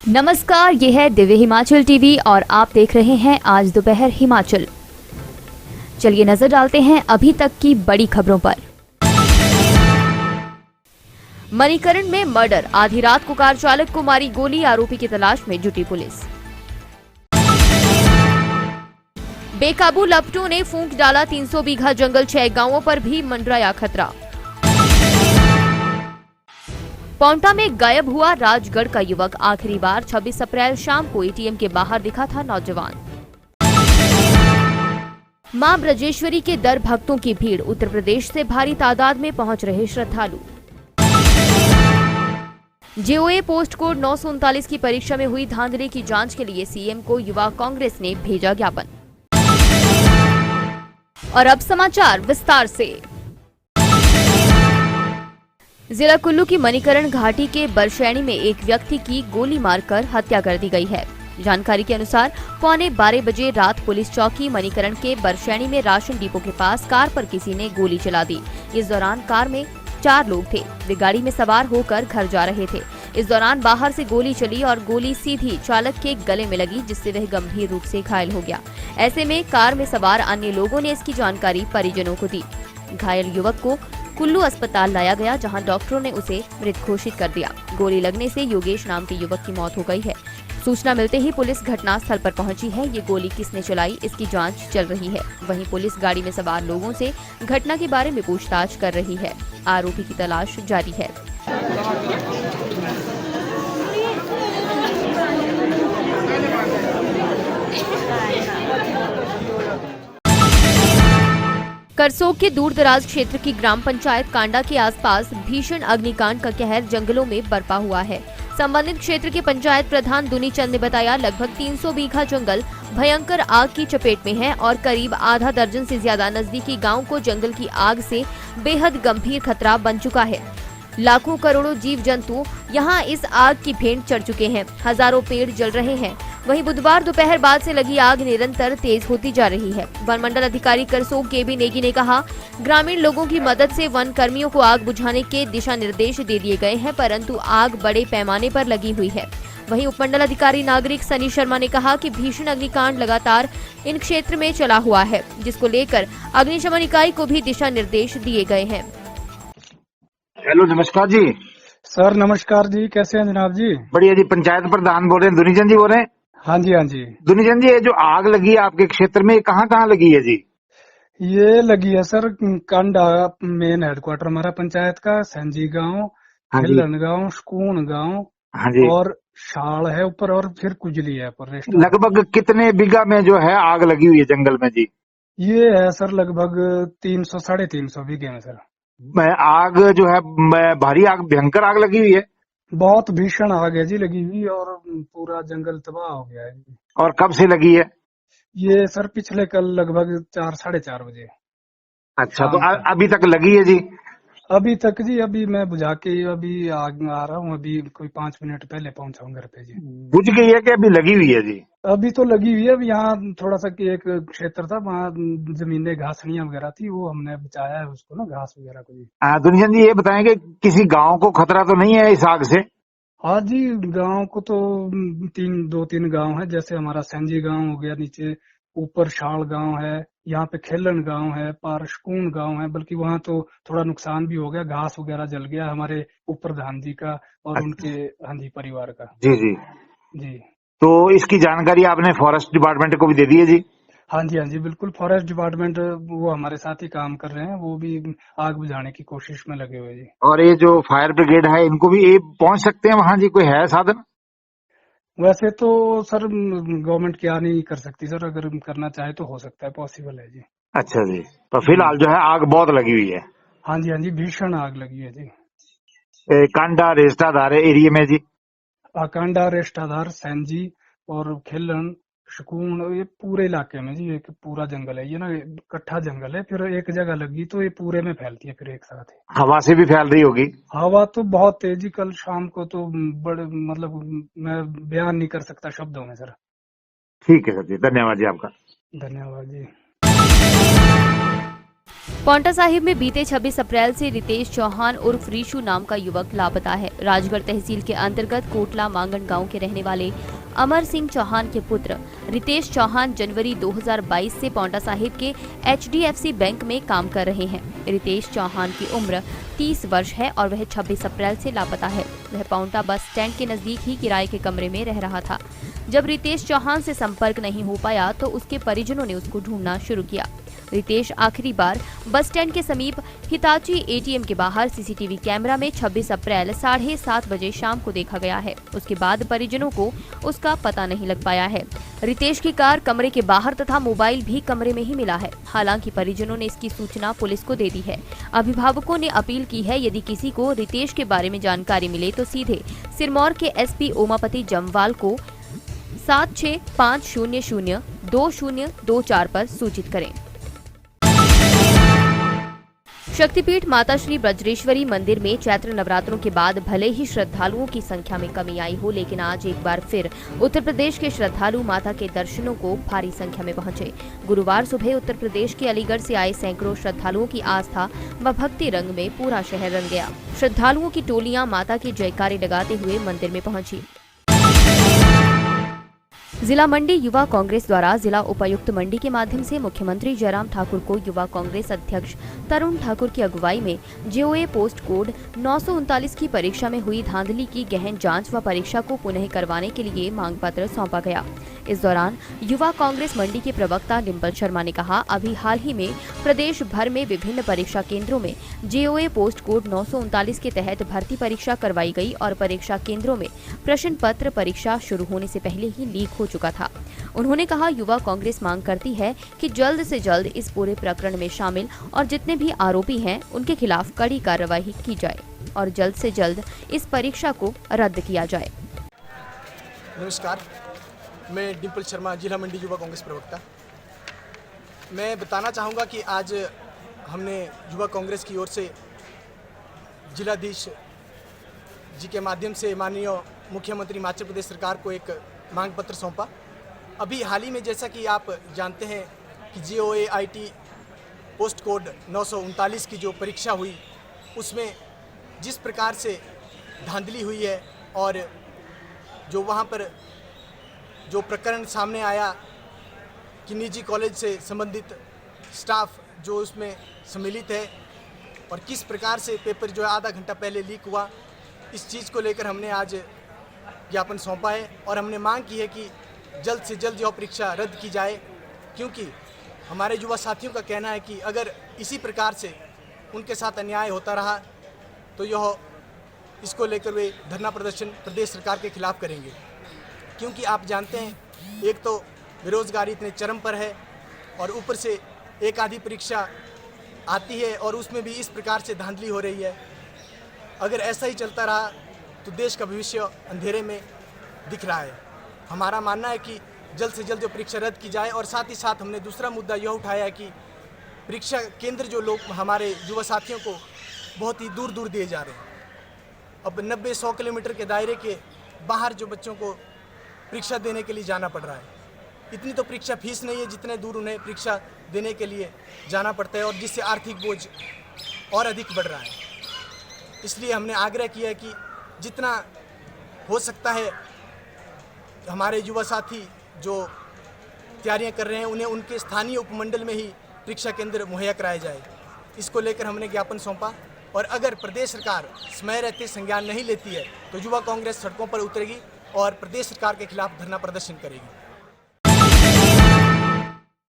नमस्कार, ये है दिव्य हिमाचल टीवी और आप देख रहे हैं आज दोपहर हिमाचल। चलिए नजर डालते हैं अभी तक की बड़ी खबरों पर। मणिकरण में मर्डर, आधी रात को कार चालक को मारी गोली, आरोपी की तलाश में जुटी पुलिस। बेकाबू लपटों ने फूंक डाला 300 बीघा जंगल, 6 गांवों पर भी मंडराया खतरा। पांवटा में गायब हुआ राजगढ़ का युवक, आखिरी बार 26 अप्रैल शाम को एटीएम के बाहर दिखा था नौजवान। मां ब्रजेश्वरी के दर भक्तों की भीड़, उत्तर प्रदेश से भारी तादाद में पहुंच रहे श्रद्धालु। जेओए पोस्ट कोड 939 की परीक्षा में हुई धांधली की जांच के लिए सीएम को युवा कांग्रेस ने भेजा ज्ञापन। और अब समाचार विस्तार से। जिला कुल्लू की मणिकरण घाटी के बरशैणी में एक व्यक्ति की गोली मारकर हत्या कर दी गई है। जानकारी के अनुसार 11:15 बजे रात पुलिस चौकी मणिकरण के बरशैणी में राशन डिपो के पास कार पर किसी ने गोली चला दी। इस दौरान कार में 4 लोग थे। वे गाड़ी में सवार होकर घर जा रहे थे। इस दौरान बाहर से गोली चली और गोली सीधी चालक के गले में लगी, जिससे वह गंभीर रूप से घायल हो गया। ऐसे में कार में सवार अन्य लोगों ने इसकी जानकारी परिजनों को दी। घायल युवक को कुल्लू अस्पताल लाया गया, जहां डॉक्टरों ने उसे मृत घोषित कर दिया। गोली लगने से योगेश नाम के युवक की मौत हो गई है। सूचना मिलते ही पुलिस घटनास्थल पर पहुंची है। ये गोली किसने चलाई, इसकी जांच चल रही है। वहीं पुलिस गाड़ी में सवार लोगों से घटना के बारे में पूछताछ कर रही है। आरोपी की तलाश जारी है। करसोग के दूर दराज क्षेत्र की ग्राम पंचायत कांडा के आसपास भीषण अग्निकांड का कहर जंगलों में बरपा हुआ है। संबंधित क्षेत्र के पंचायत प्रधान दुनी चंद ने बताया, लगभग 300 बीघा जंगल भयंकर आग की चपेट में है और करीब आधा दर्जन से ज्यादा नजदीकी गांव को जंगल की आग से बेहद गंभीर खतरा बन चुका है। लाखों करोड़ों जीव जंतु यहां इस आग की भेंट चढ़ चुके हैं। हजारों पेड़ जल रहे हैं। वहीं बुधवार दोपहर बाद से लगी आग निरंतर तेज होती जा रही है। वन मंडल अधिकारी करसोग केबी नेगी ने कहा, ग्रामीण लोगों की मदद से वन कर्मियों को आग बुझाने के दिशा निर्देश दे दिए गए हैं, परंतु आग बड़े पैमाने पर लगी हुई है। वहीं उपमंडल अधिकारी नागरिक सनी शर्मा ने कहा कि भीषण अग्निकांड लगातार इन क्षेत्र में चला हुआ है, जिसको लेकर अग्निशमन इकाई को भी दिशा निर्देश दिए गए हैं। हेलो, नमस्कार जी। सर नमस्कार जी, कैसे हैं जनाब जी? बढ़िया जी। पंचायत प्रधान बोल रहे हैं, दुनीचंद जी बोल रहे हैं? हाँ जी, हाँ जी। दुनीचंद जी, ये जो आग लगी है आपके क्षेत्र में, कहाँ कहाँ लगी है जी? ये लगी है सर कांडा मेन हेडक्वार्टर हमारा पंचायत का, संजी गांव, हाँ जी, खिलन गांव, शकून गांव हाँ जी। और शाल है ऊपर और फिर कुजली है ऊपर। लगभग कितने बीघा में जो है आग लगी हुई है जंगल में जी? ये है सर लगभग 300 350 बीघे में सर। आग जो है भारी आग, भयंकर आग लगी हुई है। बहुत भीषण आग है जी लगी हुई और पूरा जंगल तबाह हो गया है। और कब से लगी है? ये सर पिछले कल लगभग 4 साढ़े 4 बजे। अच्छा, तो अभी तक लगी है जी? अभी तक जी, अभी मैं बुझा के अभी आ रहा हूँ। अभी कोई 5 मिनट पहले पहुंचा हूँ घर पे जी। बुझ गई है कि अभी लगी हुई है जी? अभी तो लगी हुई है। अब यहाँ थोड़ा सा कि एक क्षेत्र था, वहाँ जमीनें घासनियां वगैरह थी, वो हमने बचाया है उसको ना, घास वगैरह को जी। दुनीचंद जी, ये बताएंगे किसी गांव को खतरा तो नहीं है इस आग से? हाँ जी, गांव को तो 2-3 गांव है। जैसे हमारा सैंजी गांव हो गया, नीचे ऊपर शाल गांव है, यहाँ पे खेलन गांव है, पार शकून गांव है। बल्कि वहाँ तो थोड़ा नुकसान भी हो गया, घास वगैरह जल गया हमारे ऊपर प्रधान जी का और उनके हाँ जी परिवार का जी जी। जी। तो इसकी जानकारी आपने फॉरेस्ट डिपार्टमेंट को भी दे दी है जी? हाँ जी, हाँ जी, बिल्कुल। फॉरेस्ट डिपार्टमेंट वो हमारे साथ ही काम कर रहे हैं, वो भी आग बुझाने की कोशिश में लगे हुए जी। और ये जो फायर ब्रिगेड है, इनको भी ये पहुंच सकते हैं वहां जी? कोई है साधन? वैसे तो सर गवर्नमेंट क्या नहीं कर सकती सर, अगर करना चाहे तो हो सकता है, पॉसिबल है जी। अच्छा जी। तो फिलहाल जो है आग बहुत लगी हुई है? हाँ जी, हाँ जी, भीषण आग लगी है जी। कांडा रेस्टाधार एरिया में जी? कांडा, रेस्टाधार, सैंजी और खेलन, शकून, ये पूरे इलाके में जी। एक पूरा जंगल है ये ना, इकट्ठा जंगल है। फिर एक जगह लगी तो ये पूरे में फैलती है फिर एक साथ ही। हवा से भी फैल रही होगी? हवा तो बहुत तेजी, कल शाम को तो बड़े मतलब मैं बयान नहीं कर सकता शब्दों में सर। ठीक है सर जी, धन्यवाद जी आपका। धन्यवाद जी। पांवटा साहिब में बीते 26 अप्रैल से रितेश चौहान उर्फ रीशु नाम का युवक लापता है। राजगढ़ तहसील के अंतर्गत कोटला मांगन गांव के रहने वाले अमर सिंह चौहान के पुत्र रितेश चौहान जनवरी 2022 से पांवटा साहिब के HDFC बैंक में काम कर रहे हैं। रितेश चौहान की उम्र 30 वर्ष है और वह 26 अप्रैल से लापता है। वह पांवटा बस स्टैंड के नजदीक ही किराए के कमरे में रह रहा था। जब रितेश चौहान से संपर्क नहीं हो पाया तो उसके परिजनों ने उसको ढूंढना शुरू किया। रितेश आखिरी बार बस स्टैंड के समीप हिताची ATM के बाहर CCTV कैमरा में 26 अप्रैल 7:30 बजे शाम को देखा गया है। उसके बाद परिजनों को उसका पता नहीं लग पाया है। रितेश की कार कमरे के बाहर तथा मोबाइल भी कमरे में ही मिला है। हालांकि परिजनों ने इसकी सूचना पुलिस को दे दी है। अभिभावकों ने अपील की है, यदि किसी को रितेश के बारे में जानकारी मिले तो सीधे सिरमौर के SP ओमापति जमवाल को 7650022024 पर सूचित करें। शक्तिपीठ माता श्री ब्रजरेश्वरी मंदिर में चैत्र नवरात्रों के बाद भले ही श्रद्धालुओं की संख्या में कमी आई हो, लेकिन आज एक बार फिर उत्तर प्रदेश के श्रद्धालु माता के दर्शनों को भारी संख्या में पहुंचे। गुरुवार सुबह उत्तर प्रदेश के अलीगढ़ से आए सैकड़ों श्रद्धालुओं की आस्था व भक्ति रंग में पूरा शहर रंग गया। श्रद्धालुओं की टोलियां माता की जयकारे लगाते हुए मंदिर में पहुंची। जिला मंडी युवा कांग्रेस द्वारा जिला उपायुक्त मंडी के माध्यम से मुख्यमंत्री जयराम ठाकुर को युवा कांग्रेस अध्यक्ष तरुण ठाकुर की अगुवाई में JOA पोस्ट कोड 939 की परीक्षा में हुई धांधली की गहन जांच व परीक्षा को पुनः करवाने के लिए मांग पत्र सौंपा गया। इस दौरान युवा कांग्रेस मंडी के प्रवक्ता डिम्पल शर्मा ने कहा, अभी हाल ही में प्रदेश भर में विभिन्न परीक्षा केंद्रों में JOA पोस्ट कोड 939 के तहत भर्ती परीक्षा करवाई गई और परीक्षा केंद्रों में प्रश्न पत्र परीक्षा शुरू होने से पहले ही लीक हो चुका था। उन्होंने कहा, युवा कांग्रेस मांग करती है कि जल्द से जल्द इस पूरे प्रकरण में शामिल और जितने भी आरोपी हैं उनके खिलाफ कड़ी कार्रवाई की जाए और जल्द से जल्द इस परीक्षा को रद्द किया जाए। नमस्कार, मैं डिम्पल शर्मा, जिला मंडी युवा कांग्रेस प्रवक्ता। मैं बताना चाहूँगा कि आज हमने युवा कांग्रेस की ओर से जिलाधीश जी के माध्यम से माननीय मुख्यमंत्री हिमाचल प्रदेश सरकार को एक मांग पत्र सौंपा। अभी हाल ही में जैसा कि आप जानते हैं कि JOA IT पोस्ट कोड 939 की जो परीक्षा हुई उसमें जिस प्रकार से धांधली हुई है और जो वहाँ पर जो प्रकरण सामने आया कि निजी कॉलेज से संबंधित स्टाफ जो उसमें सम्मिलित है और किस प्रकार से पेपर जो है आधा घंटा पहले लीक हुआ, इस चीज़ को लेकर हमने आज ज्ञापन सौंपा है और हमने मांग की है कि जल्द से जल्द यह परीक्षा रद्द की जाए, क्योंकि हमारे युवा साथियों का कहना है कि अगर इसी प्रकार से उनके साथ अन्याय होता रहा तो यह इसको लेकर वे धरना प्रदर्शन प्रदेश सरकार के खिलाफ करेंगे। क्योंकि आप जानते हैं, एक तो बेरोजगारी इतने चरम पर है और ऊपर से एक आधी परीक्षा आती है और उसमें भी इस प्रकार से धांधली हो रही है। अगर ऐसा ही चलता रहा तो देश का भविष्य अंधेरे में दिख रहा है। हमारा मानना है कि जल्द से जल्द जो परीक्षा रद्द की जाए और साथ ही साथ हमने दूसरा मुद्दा यह उठाया है कि परीक्षा केंद्र जो लोग हमारे युवा साथियों को बहुत ही दूर दूर दिए जा रहे हैं। अब 90-100 किलोमीटर के दायरे के बाहर जो बच्चों को परीक्षा देने के लिए जाना पड़ रहा है। इतनी तो परीक्षा फीस नहीं है जितने दूर उन्हें परीक्षा देने के लिए जाना पड़ता है और जिससे आर्थिक बोझ और अधिक बढ़ रहा है। इसलिए हमने आग्रह किया है कि जितना हो सकता है हमारे युवा साथी जो तैयारियां कर रहे हैं उन्हें उनके स्थानीय उपमंडल में ही परीक्षा केंद्र मुहैया कराया जाए। इसको लेकर हमने ज्ञापन सौंपा और अगर प्रदेश सरकार समय रहते संज्ञान नहीं लेती है तो युवा कांग्रेस सड़कों पर उतरेगी और प्रदेश सरकार के खिलाफ धरना प्रदर्शन करेगी।